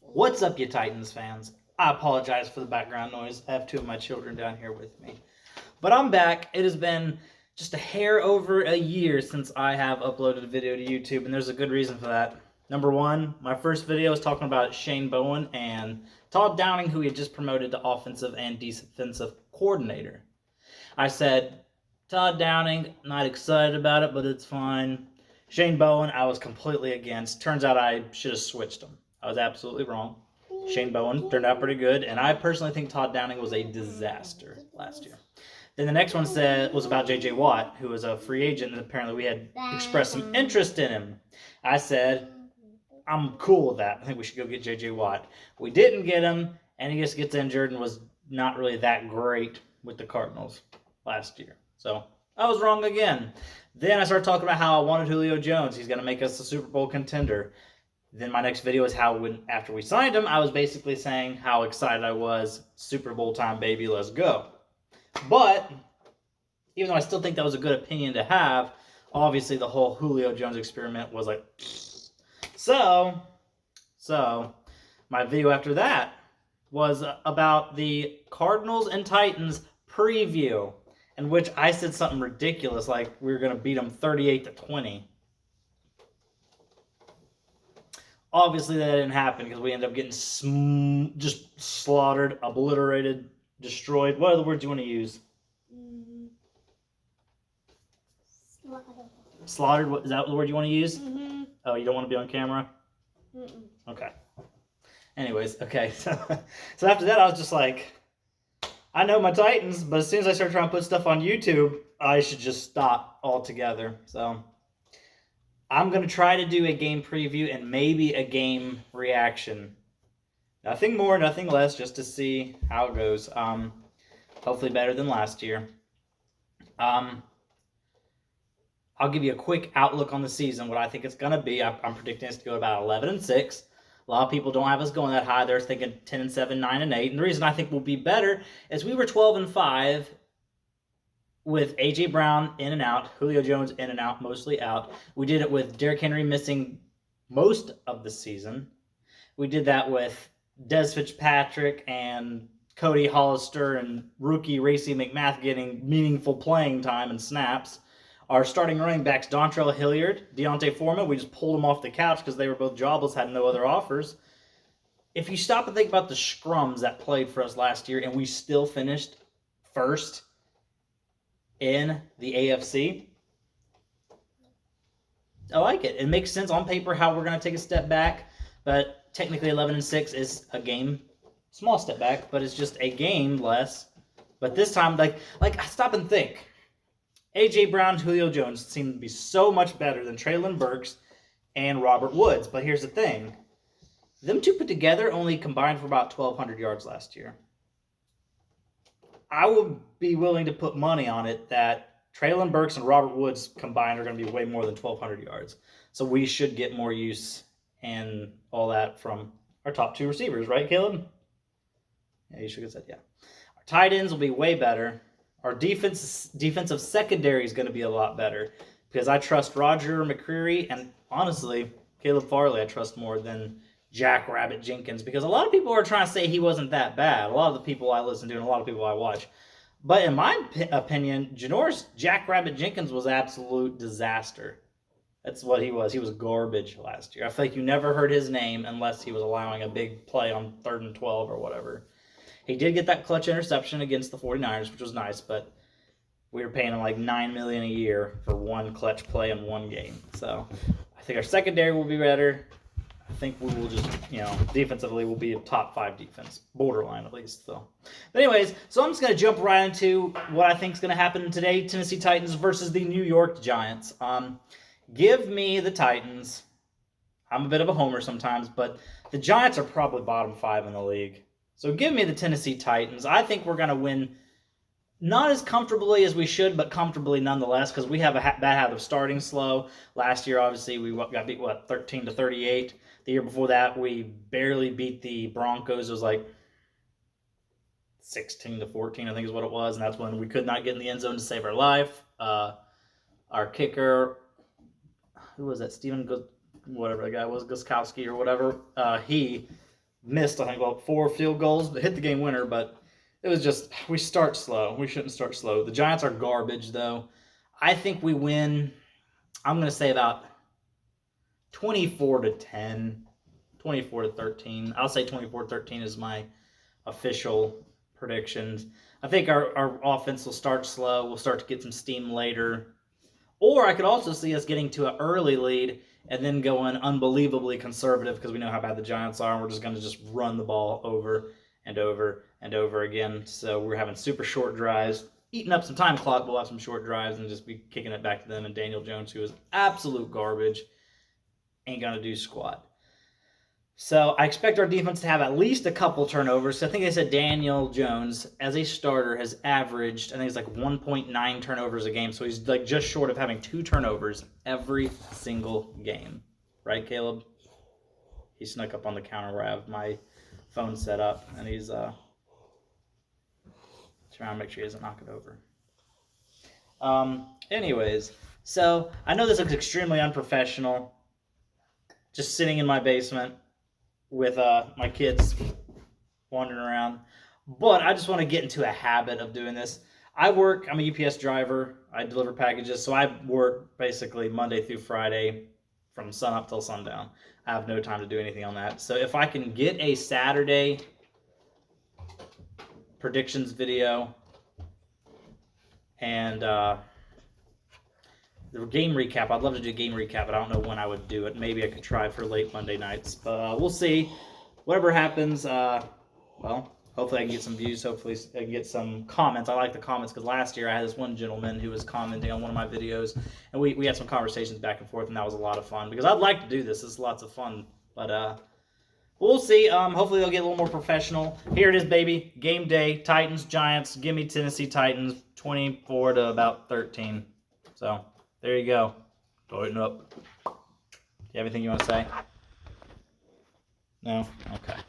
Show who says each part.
Speaker 1: What's up, you Titans fans? I apologize for the background noise. I have two of my children down here with me. But I'm back. It has been just a hair over a year since I have uploaded a video to YouTube, and there's a good reason for that. Number one, my first video was talking about Shane Bowen and Todd Downing, who he had just promoted to offensive and defensive coordinator. I said, Todd Downing, not excited about it, but it's fine. Shane Bowen, I was completely against. Turns out I should have switched him. I was absolutely wrong. Shane Bowen turned out pretty good, and I personally think Todd Downing was a disaster last year. Then the next one was about J.J. Watt, who was a free agent, and apparently we had expressed some interest in him. I said, I'm cool with that. I think we should go get J.J. Watt. We didn't get him, and he just gets injured and was not really that great with the Cardinals last year. So I was wrong again. Then I started talking about how I wanted Julio Jones. He's going to make us a Super Bowl contender. Then my next video is how after we signed him, I was basically saying how excited I was. Super Bowl time, baby, let's go. But even though I still think that was a good opinion to have, obviously the whole Julio Jones experiment was like... So my video after that was about the Cardinals and Titans preview, in which I said something ridiculous like we were going to beat them 38-20. Obviously, that didn't happen because we ended up getting just slaughtered, obliterated, destroyed. What other words do you want to use?
Speaker 2: Slaughtered.
Speaker 1: Slaughtered? Is that the word you want to use?
Speaker 2: Mm-hmm.
Speaker 1: Oh, you don't want to be on camera?
Speaker 2: Mm-mm.
Speaker 1: Okay. Anyways, okay. So after that, I was just like, I know my Titans, but as soon as I start trying to put stuff on YouTube, I should just stop altogether. So I'm going to try to do a game preview and maybe a game reaction. Nothing more, nothing less, just to see how it goes. Hopefully better than last year. I'll give you a quick outlook on the season, what I think it's going to be. I'm predicting us to go about 11-6. A lot of people don't have us going that high. They're thinking 10-7, 9-8. And the reason I think we'll be better is we were 12-5 with A.J. Brown in and out, Julio Jones in and out, mostly out. We did it with Derrick Henry missing most of the season. We did that with Des Fitzpatrick and Cody Hollister and rookie Racey McMath getting meaningful playing time and snaps. Our starting running backs, Dontrell Hilliard, D'Onta Foreman, we just pulled them off the couch because they were both jobless, had no other offers. If you stop and think about the scrums that played for us last year, and we still finished first in the AFC, I like it. It makes sense on paper how we're going to take a step back, but technically 11-6 is a game, small step back, but it's just a game less. But this time, like stop and think. A.J. Brown, Julio Jones seem to be so much better than Treylon Burks and Robert Woods. But here's the thing. Them two put together only combined for about 1,200 yards last year. I would be willing to put money on it that Treylon Burks and Robert Woods combined are going to be way more than 1,200 yards. So we should get more use and all that from our top two receivers, right, Caleb? Yeah, you should have said yeah. Our tight ends will be way better. Our defensive secondary is going to be a lot better because I trust Roger McCreary and, honestly, Caleb Farley I trust more than Jack Rabbit Jenkins because a lot of people are trying to say he wasn't that bad. A lot of the people I listen to and a lot of people I watch. But in my opinion, Janoris Jack Rabbit Jenkins was an absolute disaster. That's what he was. He was garbage last year. I feel like you never heard his name unless he was allowing a big play on 3rd and 12 or whatever. He did get that clutch interception against the 49ers, which was nice, but we were paying him like $9 million a year for one clutch play in one game. So I think our secondary will be better. I think we will just, defensively we'll be a top 5 defense, borderline at least. So, but anyways, so I'm just going to jump right into what I think is going to happen today. Tennessee Titans versus the New York Giants. Give me the Titans. I'm a bit of a homer sometimes, but the Giants are probably bottom 5 in the league. So give me the Tennessee Titans. I think we're going to win not as comfortably as we should, but comfortably nonetheless because we have a bad habit of starting slow. Last year, obviously, we got beat, 13-38. The year before that, we barely beat the Broncos. It was like 16-14, I think is what it was, and that's when we could not get in the end zone to save our life. Our kicker, who was that? Steven whatever the guy was, Guskowski or whatever, he missed, I think, 4 field goals, but hit the game winner. But it was just, we start slow. We shouldn't start slow. The Giants are garbage, though. I think we win, I'm going to say about 24-10, 24-13. I'll say 24-13 is my official predictions. I think our offense will start slow. We'll start to get some steam later. Or I could also see us getting to an early lead and then going unbelievably conservative because we know how bad the Giants are, and we're just going to just run the ball over and over and over again. So we're having super short drives, eating up some time clock, but we'll have some short drives and just be kicking it back to them. And Daniel Jones, who is absolute garbage, ain't going to do squat. So I expect our defense to have at least a couple turnovers. So I think they said Daniel Jones, as a starter, has averaged, I think it's like 1.9 turnovers a game. So he's like just short of having 2 turnovers every single game. Right, Caleb? He snuck up on the counter where I have my phone set up, and he's trying to make sure he doesn't knock it over. Anyways, so I know this looks extremely unprofessional. Just sitting in my basement with my kids wandering around. But I just want to get into a habit of doing this. I'm a UPS driver. I deliver packages, so I work basically Monday through Friday from sun up till sundown. I have no time to do anything on that. So if I can get a Saturday predictions video and the game recap, I'd love to do a game recap, but I don't know when I would do it. Maybe I could try for late Monday nights, but we'll see. Whatever happens, well, hopefully I can get some views. Hopefully I can get some comments. I like the comments because last year I had this one gentleman who was commenting on one of my videos, and we had some conversations back and forth, and that was a lot of fun because I'd like to do this. This is lots of fun, but we'll see. Hopefully they'll get a little more professional. Here it is, baby. Game day. Titans, Giants. Give me Tennessee Titans 24-13. So there you go. Tighten up. Do you have anything you want to say? No? Okay.